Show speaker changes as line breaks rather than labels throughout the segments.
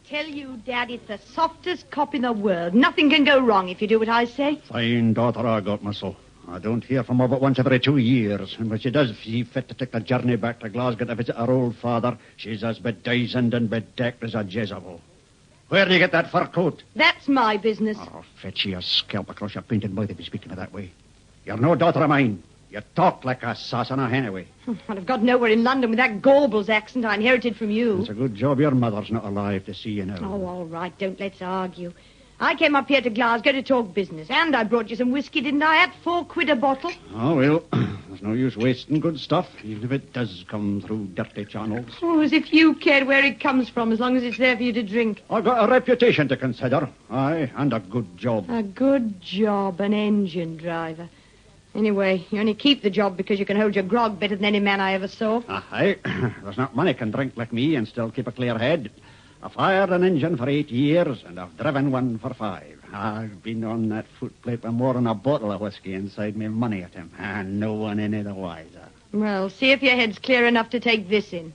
tell you, Dad, it's the softest cop in the world. Nothing can go wrong if you do what I say.
Fine daughter I got, Muscle. I don't hear from her but once every 2 years. And when she does see fit to take the journey back to Glasgow to visit her old father, she's as bedizened and bedecked as a Jezebel. Where do you get that fur coat?
That's my business.
Oh, fetch you a scalp across your painted mouth if you speak to me that way. You're no daughter of mine. You talk like a sauce on a hen away.
I'd have got nowhere in London with that Gorbals accent I inherited from you.
It's a good job your mother's not alive to see you now.
Oh, all right, don't let's argue. I came up here to Glasgow to talk business, and I brought you some whiskey, didn't I, at £4 a bottle?
Oh, well, there's no use wasting good stuff, even if it does come through dirty channels.
Oh, as if you cared where it comes from, as long as it's there for you to drink.
I've got a reputation to consider. Aye, and a good job.
A good job, an engine driver. Anyway, you only keep the job because you can hold your grog better than any man I ever saw.
Aye, there's not many can drink like me and still keep a clear head. I've fired an engine for 8 years, and I've driven one for 5. I've been on that footplate with more than a bottle of whiskey inside me money at him, and no one any the wiser.
Well, see if your head's clear enough to take this in.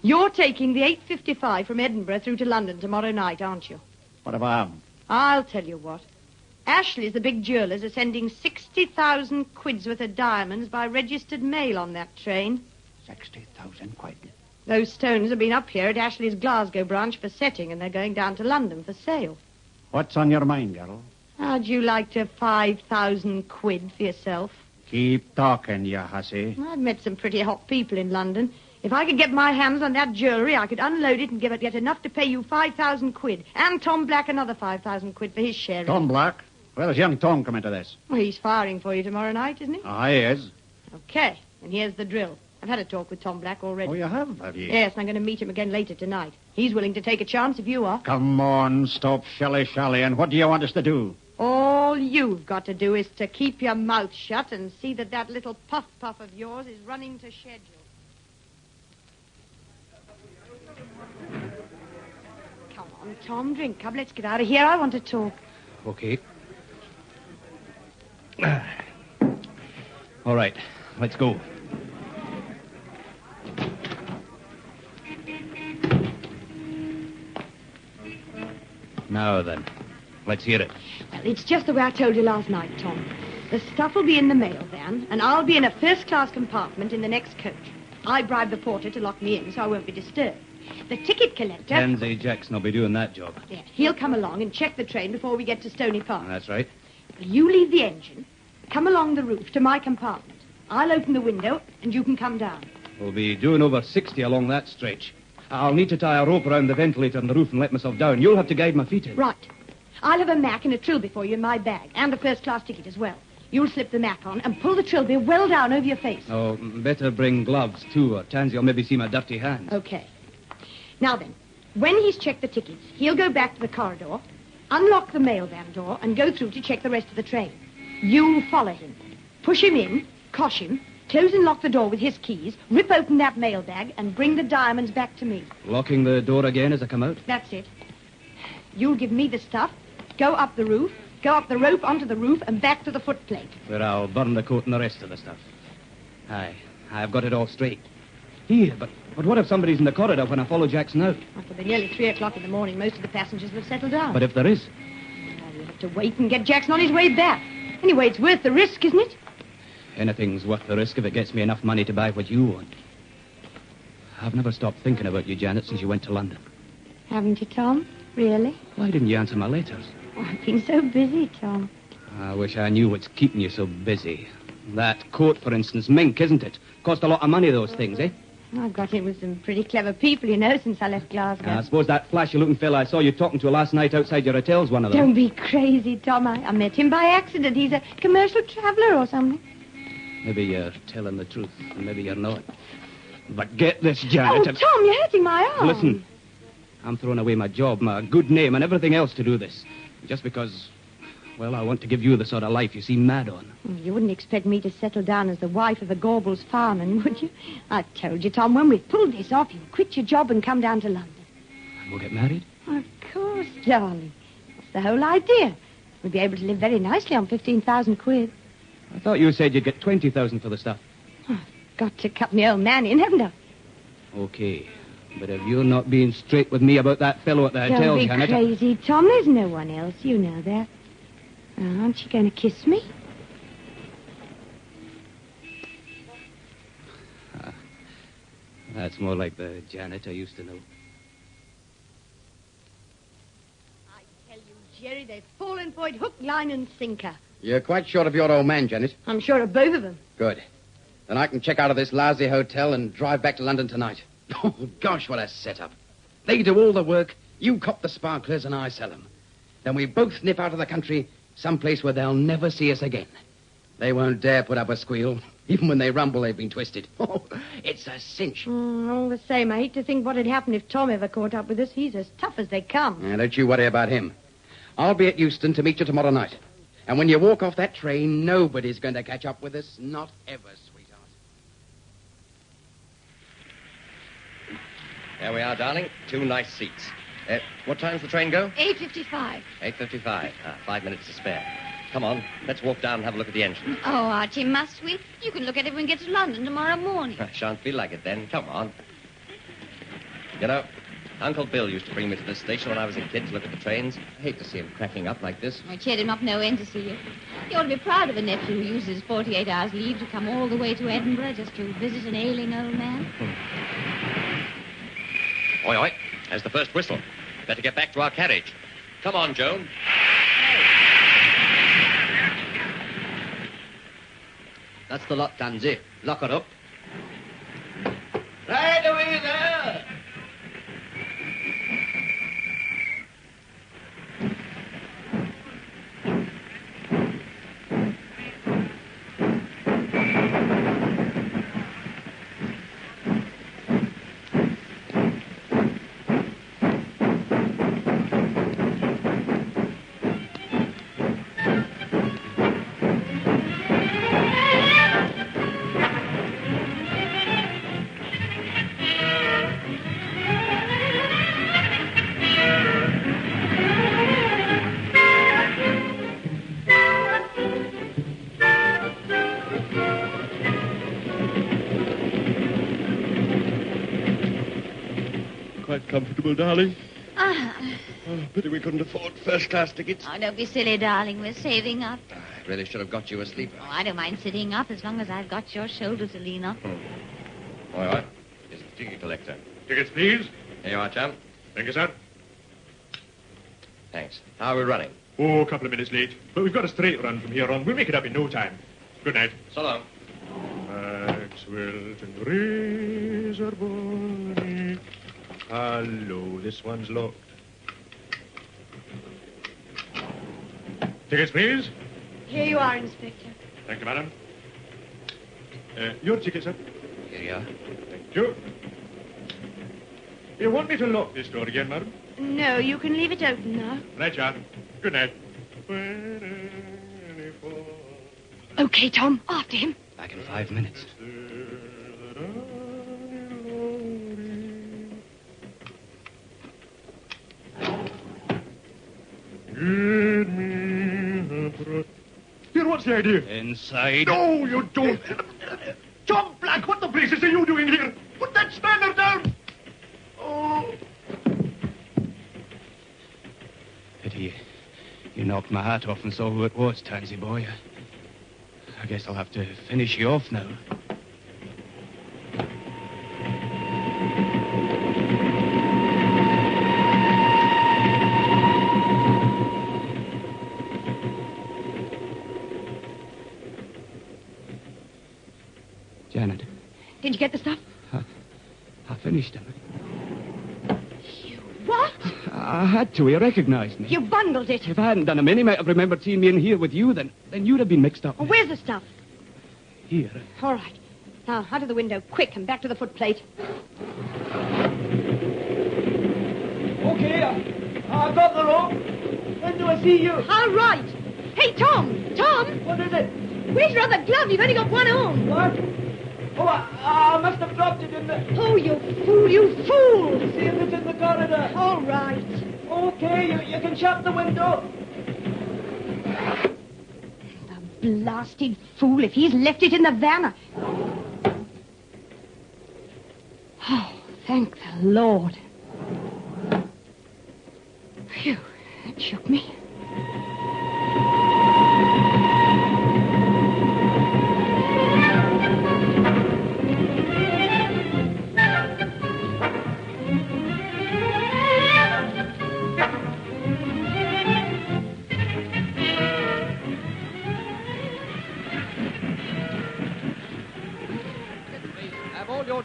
You're taking the 8:55 from Edinburgh through to London tomorrow night, aren't you?
What if I am?
I'll tell you what. Ashley's, the big jewellers, are sending 60,000 quids worth of diamonds by registered mail on that train.
60,000 quid?
Those stones have been up here at Ashley's Glasgow branch for setting, and they're going down to London for sale.
What's on your mind, girl?
How'd you like to have 5,000 quid for yourself?
Keep talking, you hussy.
I've met some pretty hot people in London. If I could get my hands on that jewellery, I could unload it and get enough to pay you 5,000 quid. And Tom Black another 5,000 quid for his share.
Tom Black? Where does young Tom come into this?
Well, he's firing for you tomorrow night, isn't he?
He is.
Okay, and here's the drill. I've had a talk with Tom Black already.
Oh, you have you?
Yes, and I'm going to meet him again later tonight. He's willing to take a chance if you are.
Come on, stop shilly-shally, and what do you want us to do?
All you've got to do is to keep your mouth shut and see that that little puff-puff of yours is running to schedule. Come on, Tom, drink up. Let's get out of here. I want to talk.
Okay. All right, let's go. Now then, let's hear it.
Well, it's just the way I told you last night, Tom. The stuff will be in the mail van, and I'll be in a first-class compartment in the next coach. I bribed the porter to lock me in so I won't be disturbed. The ticket collector...
Tansy Jackson will be doing that job.
Yeah, he'll come along and check the train before we get to Stony Park.
That's right.
You leave the engine, come along the roof to my compartment. I'll open the window, and you can come down.
We'll be doing over 60 along that stretch. I'll need to tie a rope around the ventilator on the roof and let myself down. You'll have to guide my feet in.
Right. I'll have a Mac and a trilby for you in my bag, and a first-class ticket as well. You'll slip the Mac on and pull the trilby well down over your face.
Oh, better bring gloves, too, or Tansy will maybe see my dirty hands.
Okay. Now then, when he's checked the tickets, he'll go back to the corridor, unlock the mail van door, and go through to check the rest of the train. You follow him. Push him in, cosh him, close and lock the door with his keys, rip open that mail bag, and bring the diamonds back to me.
Locking the door again as I come out?
That's it. You'll give me the stuff, go up the roof, go up the rope onto the roof, and back to the footplate.
Where I'll burn the coat and the rest of the stuff. Aye, I've got it all straight. Here, but what if somebody's in the corridor when I follow Jackson out?
It'll be nearly 3 o'clock in the morning. Most of the passengers will have settled down.
But if there is?
Well, you'll have to wait and get Jackson on his way back. Anyway, it's worth the risk, isn't it?
Anything's worth the risk if it gets me enough money to buy what you want. I've never stopped thinking about you, Janet, since you went to London.
Haven't you, Tom? Really?
Why didn't you answer my letters?
Oh, I've been so busy, Tom.
I wish I knew what's keeping you so busy. That coat, for instance, mink, isn't it? Cost a lot of money, those things, eh?
I've got in with some pretty clever people, you know, since I left Glasgow.
I suppose that flashy-looking fella I saw you talking to last night outside your hotel's one of them.
Don't be crazy, Tom. I met him by accident. He's a commercial traveller or something.
Maybe you're telling the truth, and maybe you're not. But get this, Janet.
Oh, Tom, you're hurting my arm.
Listen, I'm throwing away my job, my good name, and everything else to do this. Just because, well, I want to give you the sort of life you seem mad on.
You wouldn't expect me to settle down as the wife of a Gorbals fireman, would you? I told you, Tom, when we've pulled this off, you quit your job and come down to London.
And we'll get married?
Of course, darling. That's the whole idea. We'll be able to live very nicely on 15,000 quid.
I thought you said you'd get 20,000 for the stuff.
Oh, I've got to cut my old man in, haven't I?
Okay. But if you're not being straight with me about that fellow at the hotel,
Don't be
Janet...
crazy, Tom. There's no one else. You know that. Oh, aren't you going to kiss me?
That's more like the Janet I used to know.
I tell you, Jerry, they've fallen for it hook, line, and sinker.
You're quite sure of your old man, Janet?
I'm sure of both of them.
Good. Then I can check out of this lousy hotel and drive back to London tonight. Oh, gosh, what a setup. They do all the work, you cop the sparklers, and I sell them. Then we both nip out of the country, someplace where they'll never see us again. They won't dare put up a squeal. Even when they rumble, they've been twisted. Oh, it's a cinch.
All the same, I hate to think what would happen if Tom ever caught up with us. He's as tough as they come.
Now, don't you worry about him. I'll be at Euston to meet you tomorrow night. And when you walk off that train, nobody's going to catch up with us. Not ever, sweetheart.
There we are, darling. 2 nice seats. What time's the train go?
8:55.
8:55. 5 minutes to spare. Come on, let's walk down and have a look at the engine.
Oh, Archie, must we? You can look at it when we get to London tomorrow morning.
I shan't feel like it then. Come on. You know, Uncle Bill used to bring me to this station when I was a kid to look at the trains. I hate to see him cracking up like this.
I cheered him up no end to see you. You ought to be proud of a nephew who uses 48 hours leave to come all the way to Edinburgh just to visit an ailing old man.
Oi, oi. There's the first whistle. Better get back to our carriage. Come on, Joan.
That's the lot, Tansy. Lock her up.
Right away there!
Quite comfortable, darling.
Ah.
Oh, pity we couldn't afford first-class tickets.
Oh, don't be silly, darling. We're saving up.
I really should have got you a sleeper.
Oh, I don't mind sitting up as long as I've got your shoulder to lean on.
Oi, oi. Here's the ticket collector.
Tickets, please.
Here you are, chum.
Thank you, sir.
Thanks. How are we running?
Oh, a couple of minutes late. But we've got a straight run from here on. We'll make it up in no time. Good night.
So long.
Maxwell and razor bonny. Hello, this one's locked. Tickets, please.
Here you are, Inspector.
Thank you, madam. Your ticket, sir.
Here you are.
Thank you. You want me to lock this door again, madam?
No, you can leave it open now.
Right, sir. Good night.
Okay, Tom, after him.
Back in 5 minutes.
Here, what's the idea?
Inside.
No, you don't. Tom Black, what the blazes are you doing here? Put that spanner down. Oh.
Pity you knocked my hat off and saw who it was, Tansy boy. I guess I'll have to finish you off now. Janet.
Did you get the stuff?
I finished him.
What?
I had to. He recognized me.
You bundled it.
If I hadn't done him in, he might have remembered seeing me in here with you, then you'd have been mixed up.
Oh, where's the stuff?
Here.
All right. Now, out of the window, quick, and back to the footplate.
Okay, I've got the rope. When do I see you?
All right. Hey, Tom! Tom!
What is it?
Where's your other glove? You've only got one on.
What? Oh, I must have dropped it in the...
Oh, you fool, you fool!
See if it's in the corridor.
All right.
Okay, you can shut the window.
The blasted fool, if he's left it in the van. Oh, thank the Lord. Phew, that shook me.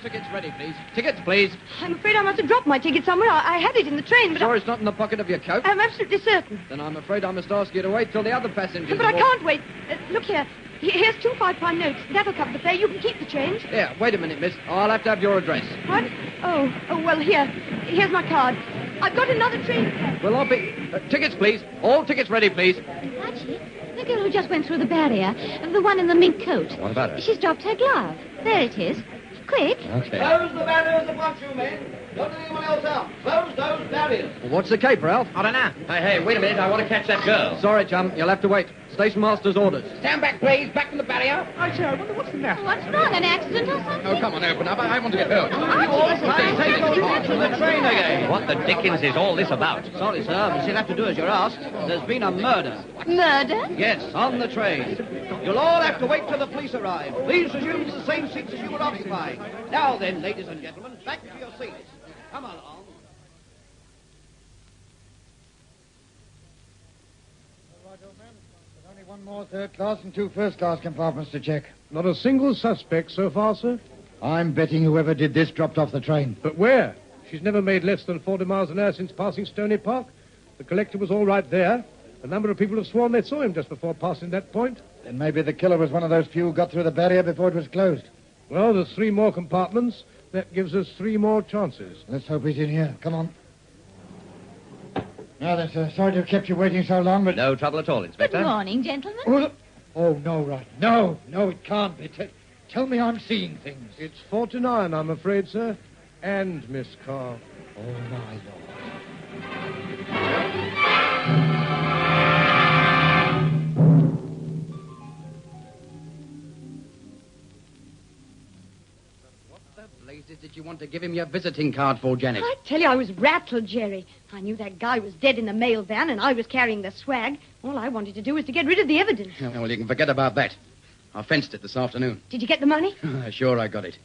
Tickets ready, please. Tickets, please.
I'm afraid I must have dropped my ticket somewhere. I had it in the train, but
Sure it's not in the pocket of your coat?
I'm absolutely certain.
Then I'm afraid I must ask you to wait till the other passengers...
But I can't wait. Look here. Here's 2 5-pound notes. That'll cover the fare. You can keep the change.
Yeah, wait a minute, miss. I'll have to have your address.
What? Oh, well, here's my card. I've got another train fare.
Well, I'll be... tickets, please. All tickets ready, please.
Archie, the girl who just went through the barrier, the one in the mink coat.
What about her?
She's dropped her glove. There it is. Quick.
Okay.
Close the barriers above you, men. Don't let anyone else out. Close those barriers.
Well, what's the cape, Ralph?
I don't know. Hey, wait a minute. I want to catch that girl.
Sorry, chum. You'll have to wait. Station master's orders.
Stand back, please. Back from the barrier.
I say, I wonder what's the matter.
What's wrong? An accident or something?
Oh, come on, open up. I want to get hurt.
the train again.
What the dickens is all this about?
Sorry, sir, but you'll have to do as you're asked. There's been a murder.
Murder?
Yes, on the train. You'll all have to wait till the police arrive. Please resume the same seats as you were occupying. Now then, ladies and gentlemen, back to your seats. Come along.
Only one more third class and 2 first class compartments to check.
Not a single suspect so far, sir.
I'm betting whoever did this dropped off the train.
But where? She's never made less than 40 miles an hour since passing Stony Park. The collector was all right there. A number of people have sworn they saw him just before passing that point.
Then maybe the killer was one of those few who got through the barrier before it was closed.
Well, there's 3 more compartments. That gives us 3 more chances.
Let's hope he's in here. Come on. Now then, sir. Sorry to have kept you waiting so long, but...
No trouble at all, Inspector.
Good morning, gentlemen.
Oh, no, right. No, it can't be. Tell me I'm seeing things.
It's 49, I'm afraid, sir. And Miss Carr.
Oh, my Lord.
Blazes did you want to give him your visiting card for, Janet?
I tell you, I was rattled, Jerry. I knew that guy was dead in the mail van, and I was carrying the swag. All I wanted to do was to get rid of the evidence.
Well, you can forget about that. I fenced it this afternoon.
Did you get the money?
Sure, I got it.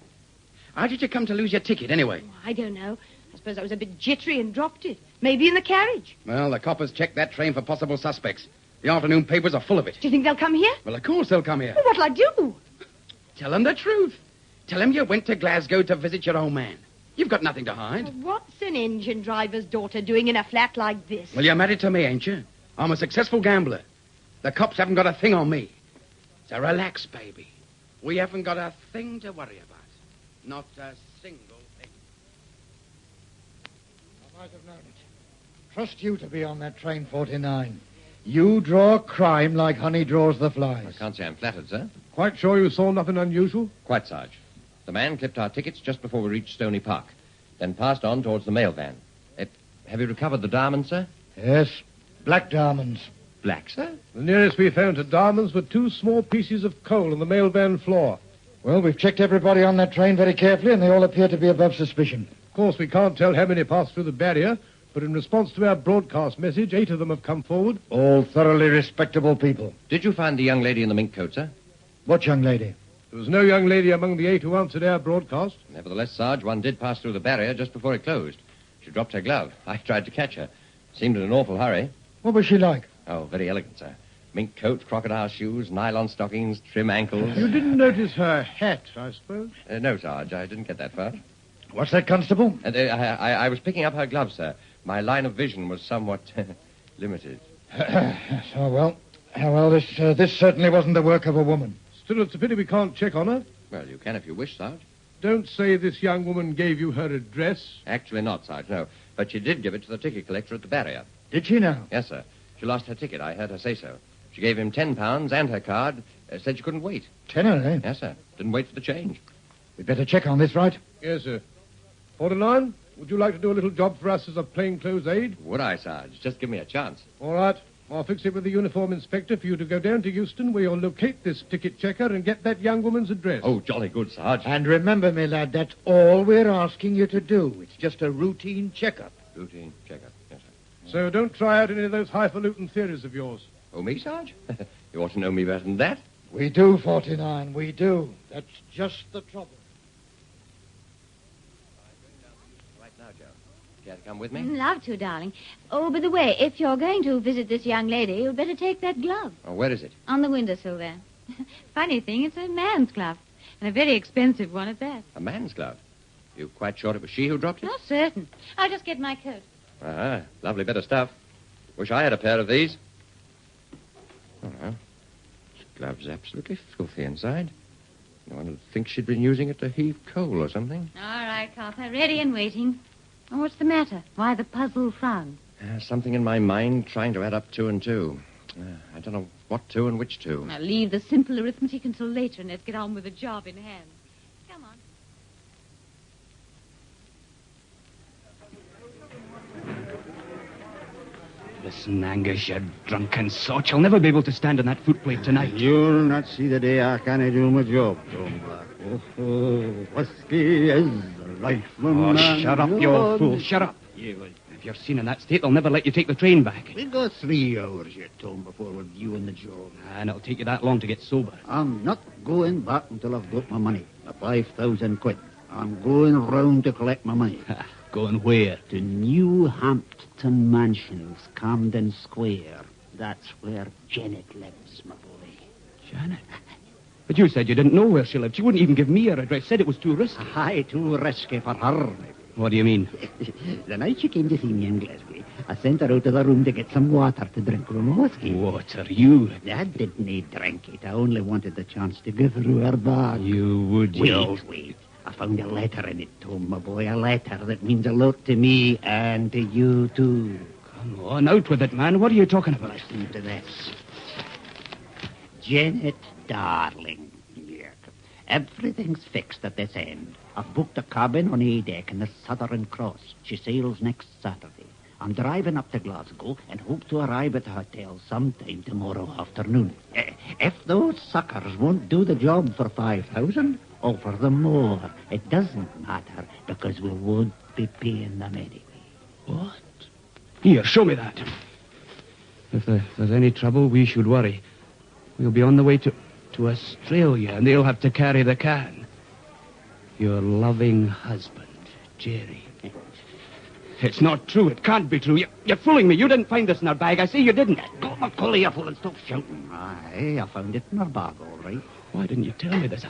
How did you come to lose your ticket, anyway?
Oh, I don't know. I suppose I was a bit jittery and dropped it. Maybe in the carriage.
Well, the coppers checked that train for possible suspects. The afternoon papers are full of it.
Do you think they'll come here?
Well, of course they'll come here.
Well, what'll I do?
Tell them the truth. Tell them you went to Glasgow to visit your old man. You've got nothing to hide.
Well, what's an engine driver's daughter doing in a flat like this?
Well, you're married to me, ain't you? I'm a successful gambler. The cops haven't got a thing on me. So relax, baby. We haven't got a thing to worry about. Not a single thing.
I might have known it. Trust you to be on that train 49. You draw crime like honey draws the flies.
I can't say I'm flattered, sir.
Quite sure you saw nothing unusual?
Quite, Sarge. The man clipped our tickets just before we reached Stony Park, then passed on towards the mail van. Have you recovered the diamonds, sir?
Yes, black diamonds.
Black, sir?
The nearest we found to diamonds were 2 small pieces of coal on the mail van floor.
Well, we've checked everybody on that train very carefully, and they all appear to be above suspicion.
Of course, we can't tell how many passed through the barrier, but in response to our broadcast message, 8 of them have come forward.
All thoroughly respectable people.
Did you find the young lady in the mink coat, sir?
What young lady?
There was no young lady among the 8 who answered our broadcast.
Nevertheless, Sarge, one did pass through the barrier just before it closed. She dropped her glove. I tried to catch her. Seemed in an awful hurry.
What was she like?
Oh, very elegant, sir. Mink coat, crocodile shoes, nylon stockings, trim ankles.
You didn't notice her hat, I suppose?
No, Sarge, I didn't get that far.
What's that, Constable?
I was picking up her glove, sir. My line of vision was somewhat limited.
Well, this certainly wasn't the work of a woman.
Still, it's a pity we can't check on her.
Well, you can if you wish, Sarge.
Don't say this young woman gave you her address.
Actually not, Sarge, no. But she did give it to the ticket collector at the barrier.
Did she now?
Yes, sir. She lost her ticket. I heard her say so. She gave him £10 and her card. Said she couldn't wait.
Tenner, eh?
Yes, sir. Didn't wait for the change.
We'd better check on this, right?
Yes, sir. 49, would you like to do a little job for us as a plainclothes aide?
Would I, Sarge? Just give me a chance.
All right. I'll fix it with the uniform inspector for you to go down to Euston, where you'll locate this ticket checker and get that young woman's address.
Oh, jolly good, Sarge.
And remember, me lad, that's all we're asking you to do. It's just a routine checkup.
Routine checkup, yes, sir.
So don't try out any of those highfalutin theories of yours.
Oh, me, Sarge? You ought to know me better than that.
We do, 49, we do. That's just the trouble.
Right now, Joe. Care to come with me?
Love to, darling. Oh, by the way, if you're going to visit this young lady, you'd better take that glove.
Oh, where is it?
On the windowsill there. Funny thing, it's a man's glove. And a very expensive one at that.
A man's glove. You quite sure it was she who dropped it?
Not certain. I'll just get my coat.
Ah, lovely bit of stuff. Wish I had a pair of these. Oh, well. This glove's absolutely filthy inside. No one would think she'd been using it to heave coal or something.
All right, Copper. Ready and waiting. Oh, what's the matter? Why the puzzled frown?
Something in my mind trying to add up 2 and 2. I don't know what 2 and which 2.
Now, leave the simple arithmetic until later, and let's get on with the job in hand. Come on.
Listen, Angus, you drunken sot. You'll never be able to stand on that footplate tonight.
You'll not see the day I can't do my job, Tom Black. Whiskey is life.
Oh, shut up, you old fool. Shut up. If you're seen in that state, they'll never let you take the train back.
We've got 3 hours yet, Tom, before we're due on the job.
And it'll take you that long to get sober.
I'm not going back until I've got my money. The 5,000 quid. I'm going round to collect my money.
Going where?
To New Hampton Mansions, Camden Square. That's where Janet lives, my boy.
Janet? But you said you didn't know where she lived. She wouldn't even give me her address. Said it was too risky.
Aye, too risky for her.
What do you mean?
The night she came to see me in Glasgow, I sent her out of the room to get some water to drink from a whiskey.
Water? You?
I didn't need drink it. I only wanted the chance to go through her bag.
You would,
Wait. I found a letter in it, Tom, my boy. A letter that means a lot to me and to you, too.
Come on, out with it, man. What are you talking about?
Listen to this. Janet, darling. Yeah. Everything's fixed at this end. I've booked a cabin on A deck in the Southern Cross. She sails next Saturday. I'm driving up to Glasgow and hope to arrive at the hotel sometime tomorrow afternoon. If those suckers won't do the job for 5,000, offer them more. It doesn't matter because we won't be paying them anyway.
What? Here, show me that. If there's any trouble, we should worry. We'll be on the way to Australia, and they'll have to carry the can. Your loving husband, Jerry. It's not true. It can't be true. You're fooling me. You didn't find this in her bag. I say you didn't.
Go, McCully, you fool, and stop shouting. Aye, I found it in her bag, all right.
Why didn't you tell me this?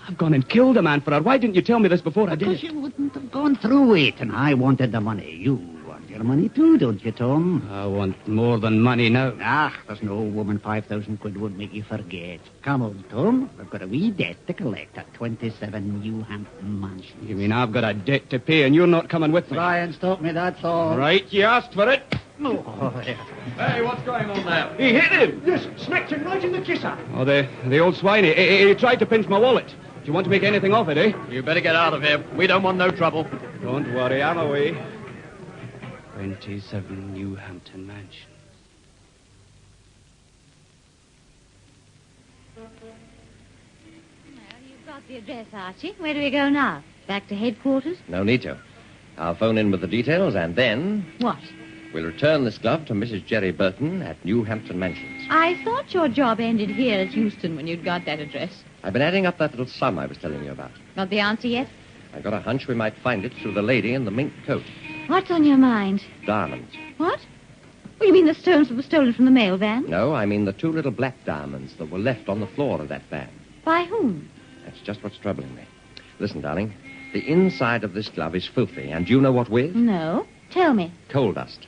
I've gone and killed a man for her. Why didn't you tell me this before I did
Because
it?
you wouldn't have gone through it, and I wanted the money. You want your money too, don't you, Tom?
I want more than money now.
There's no woman 5,000 quid would make you forget. Come on, Tom. We've got a wee debt to collect at 27 New Hampton Mansions.
You mean I've got a debt to pay and you're not coming with me?
Try and stop me, that's all.
Right, you asked for it.
No.
Hey, what's going on now?
He hit him.
Yes, smacked him right in the kisser.
Oh, the old swine. He tried to pinch my wallet. Do you want to make anything of it, eh?
You better get out of here. We don't want no trouble.
Don't worry, I'm away. 27 New Hampton Mansions.
Well, you've got the address, Archie. Where do we go now? Back to headquarters?
No need to. I'll phone in with the details, and then
What?
we'll return this glove to Mrs. Jerry Burton at New Hampton Mansions.
I thought your job ended here at Euston when you'd got that address.
I've been adding up that little sum I was telling you about.
Got the answer yet?
I got a hunch we might find it through the lady in the mink coat.
What's on your mind?
Diamonds.
What? Oh, you mean the stones that were stolen from the mail van?
No, I mean the 2 little black diamonds that were left on the floor of that van.
By whom?
That's just what's troubling me. Listen, darling. The inside of this glove is filthy, and do you know what with?
No. Tell me.
Coal dust.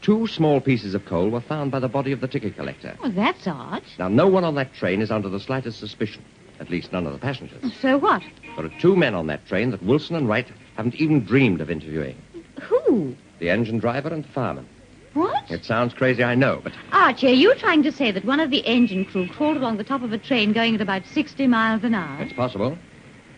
2 small pieces of coal were found by the body of the ticket collector.
Well, that's odd.
Now, no one on that train is under the slightest suspicion. At least none of the passengers.
So what?
There are 2 men on that train that Wilson and Wright haven't even dreamed of interviewing.
Who?
The engine driver and the fireman.
What?
It sounds crazy, I know, but
Archie, are you trying to say that one of the engine crew crawled along the top of a train going at about 60 miles an hour?
it's possible.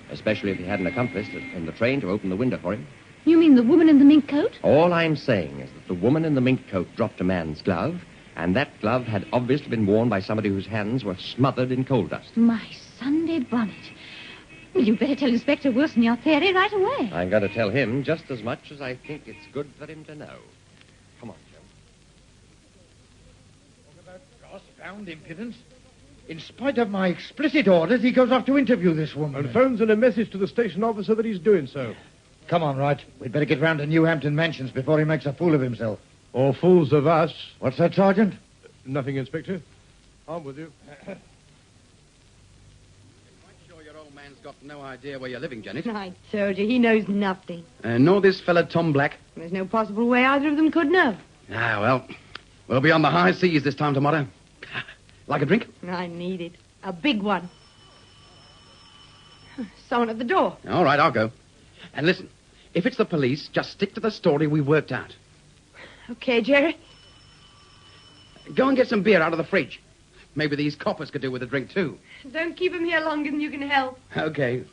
Especially if he had an accomplice in the train to open the window for him.
You mean the woman in the mink coat?
All I'm saying is that the woman in the mink coat dropped a man's glove, And that glove had obviously been worn by somebody whose hands were smothered in coal dust.
My Sunday bonnet. Well, you'd better tell Inspector Wilson your theory right away.
I'm going to tell him just as much as I think it's good for him to know. Come on, Jim.
Talk about goss-bound impudence. In spite of my explicit orders, he goes off to interview this woman.
And phones in a message to the station officer that he's doing so.
Come on, Wright. We'd better get round to New Hampton Mansions before he makes a fool of himself.
Or fools of us.
What's that, Sergeant?
Nothing, Inspector. I'm with you.
I'm quite sure your old man's got no idea where you're living, Janet.
I told you, he knows nothing.
Nor this fella, Tom Black.
There's no possible way either of them could know.
Ah, well, we'll be on the high seas this time tomorrow. Like a drink?
I need it. A big one. Someone at the door.
All right, I'll go. And listen, if it's the police, just stick to the story we worked out.
Okay, Jerry.
Go and get some beer out of the fridge. Maybe these coppers could do with a drink, too.
Don't keep him here longer than you can help.
Okay.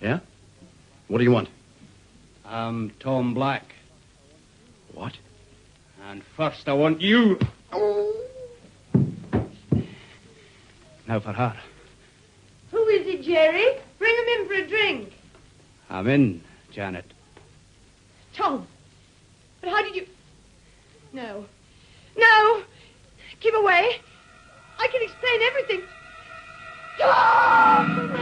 Yeah? What do you want?
I'm Tom Black.
What?
And first I want you. Now for her.
Who is it, Jerry? Bring him in for a drink.
I'm in, Janet.
Tom. But how did you... No. No. Keep away. I can explain everything. Tom!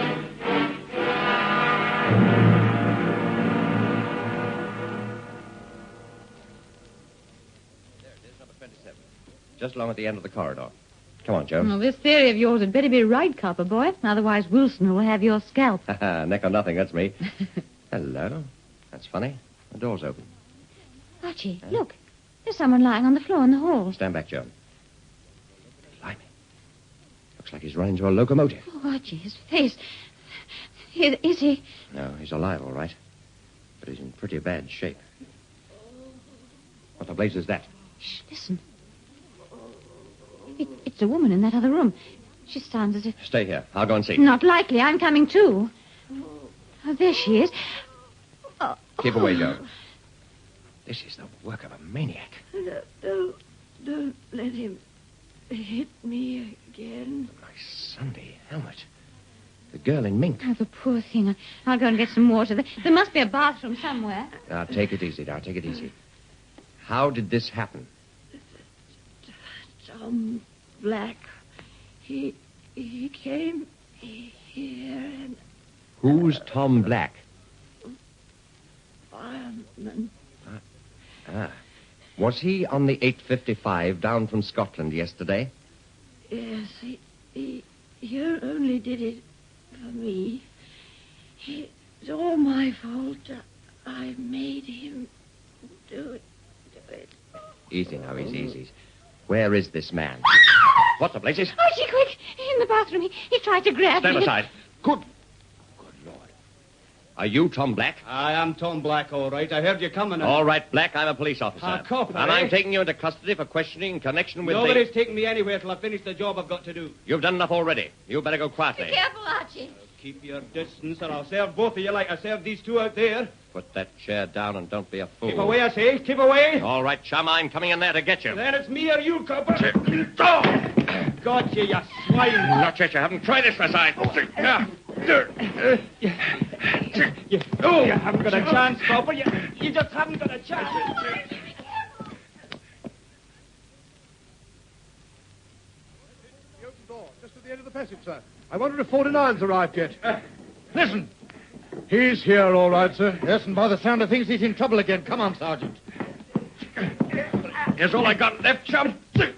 There it is, number 27. Just along at the end of the corridor. Come on, Joe.
Well, this theory of yours had better be right, copper boy. Otherwise, Wilson will have your scalp.
Neck or nothing, that's me. Hello. That's funny. The door's open.
Archie, look. There's someone lying on the floor in the hall.
Stand back, Joe. Blimey. Looks like he's run into a locomotive.
Oh, Archie, his face. Is he?
No, he's alive, all right. But he's in pretty bad shape. What the blaze is that?
Shh, listen. It's a woman in that other room. She sounds as if...
Stay here. I'll go and see.
Not likely. I'm coming, too. Oh, there she is.
Keep away, Joe. This is the work of a maniac.
Don't let him hit me again.
My Sunday helmet. The girl in mink.
Oh, the poor thing. I'll go and get some water. There must be a bathroom somewhere.
Now, take it easy. Take it easy. How did this happen?
Tom Black. He came here and...
Who's Tom Black?
Fireman.
Was he on the 8:55 down from Scotland yesterday?
Yes, he only did it for me. It's all my fault. I made him do it.
Easy now, easy. Where is this man? What the blazes?
Archie, quick! In the bathroom. He tried to grab me.
Stand aside. Good Lord. Are you Tom Black?
I am Tom Black, all right. I heard you coming.
All right, Black, I'm a police officer.
A cop,
And I'm taking you into custody for questioning in connection with
Nobody's taking me anywhere till I finish the job I've got to do.
You've done enough already. You better go quietly.
Be careful, Archie.
Keep your distance, or I'll serve both of you like I served these two out there.
Put that chair down and don't be a fool.
Keep away, I say. Keep away.
All right, chum, I'm coming in there to get you.
Then it's me or you, copper. Got you swine.
Not yet. You haven't tried this, Messiah.
You haven't got a chance, copper. You just haven't got a chance.
The open door, just at the end of the passage, sir. I wonder if 49's arrived yet.
Listen.
He's here, all right, sir.
Yes, and by the sound of things, he's in trouble again. Come on, Sergeant.
Here's all I got left, chum.
Got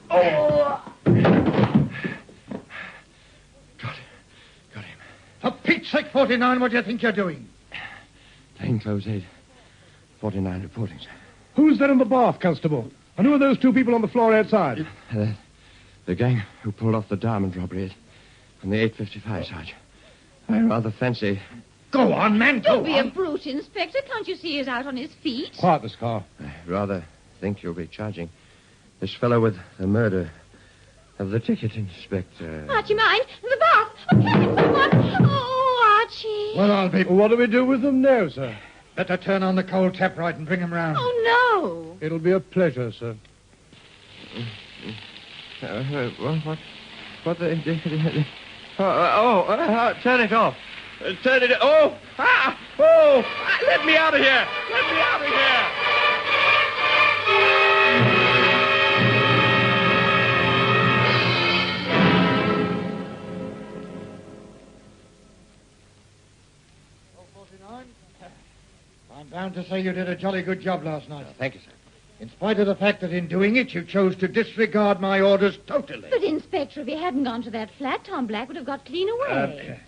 him. For Pete's sake, 49, what do you think you're doing?
Plainclothes aid. 49 reporting, sir.
Who's there in the bath, Constable? And who are those two people on the floor outside?
The gang who pulled off the diamond robbery on the 8:55, Sarge. I rather fancy...
Go on, man,
Don't be a brute, Inspector. Can't you see he's out on his feet?
Quiet this car.
I rather think you'll be charging this fellow with the murder of the ticket inspector.
Archie, mind. The bath. Oh, catch him, someone. Oh, Archie.
Well, I'll be...
What do we do with them now, sir?
Better turn on the cold tap right and bring him round.
Oh,
It'll be a pleasure, sir.
What the... turn it off. Turn it... let me out of here. Let me out of here.
I'm bound to say you did a jolly good job last night.
Thank you, sir.
In spite of the fact that in doing it, you chose to disregard my orders totally.
But, Inspector, if he hadn't gone to that flat, Tom Black would have got clean away.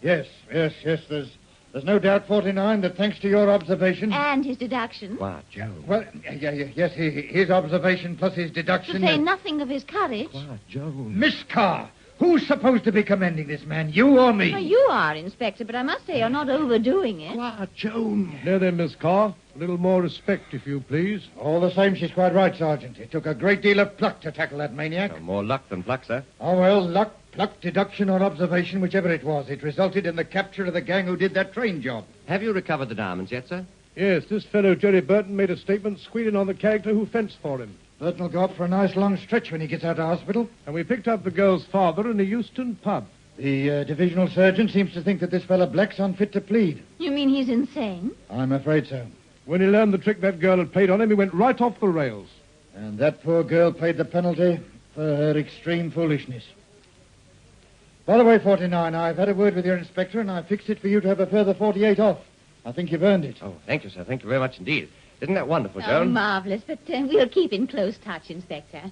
Yes. There's no doubt, 49, that thanks to your observation...
And his deduction.
Why, Joe.
Well, yes, his observation plus his deduction...
To say nothing of his courage.
Why, Joe.
Miss Carr, who's supposed to be commending this man, you or me?
Well, you are, Inspector, but I must say you're not overdoing it.
Why, Joan.
There then, Miss Carr. A little more respect, if you please.
All the same, she's quite right, Sergeant. It took a great deal of pluck to tackle that maniac.
No, more luck than pluck, sir.
Oh, well, luck, pluck, deduction, or observation, whichever it was, it resulted in the capture of the gang who did that train job.
Have you recovered the diamonds yet, sir?
Yes, this fellow, Jerry Burton, made a statement squealing on the character who fenced for him.
Burton will go up for a nice long stretch when he gets out of hospital.
And we picked up the girl's father in a Euston pub.
The divisional surgeon seems to think that this fellow Black's unfit to plead.
You mean he's insane?
I'm afraid so.
When he learned the trick that girl had played on him, he went right off the rails.
And that poor girl paid the penalty for her extreme foolishness. By the way, 49, I've had a word with your inspector, and I've fixed it for you to have a further 48 off. I think you've earned it.
Oh, thank you, sir. Thank you very much indeed. Isn't that wonderful,
Oh,
Joan?
marvelous. But we'll keep in close touch, Inspector.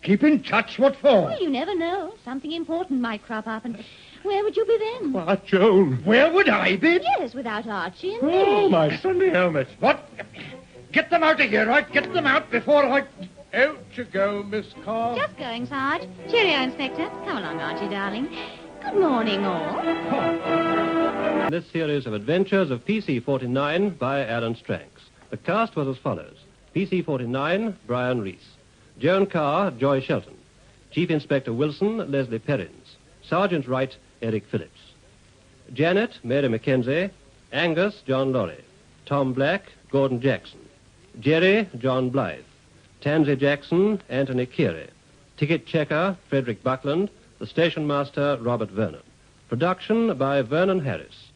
Keep in touch? What for?
Well, you never know. Something important might crop up, and where would you be then?
Why, Joan.
Where would I be?
Yes, without Archie and
Oh,
me.
my Sunday helmet.
What? Get them out of here, right? Get them out before I...
Out you go, Miss Carr.
Just going, Sarge. Cheerio, Inspector. Come along, Archie, darling. Good morning, all.
This series of adventures of PC-49 by Alan Stranks. The cast was as follows. PC-49, Brian Reese. Joan Carr, Joy Shelton. Chief Inspector Wilson, Leslie Perrins. Sergeant Wright, Eric Phillips. Janet, Mary Mackenzie. Angus, John Lorry. Tom Black, Gordon Jackson. Jerry, John Blythe. Tansy Jackson, Anthony Keary. Ticket checker, Frederick Buckland. The station master, Robert Vernon. Production by Vernon Harris.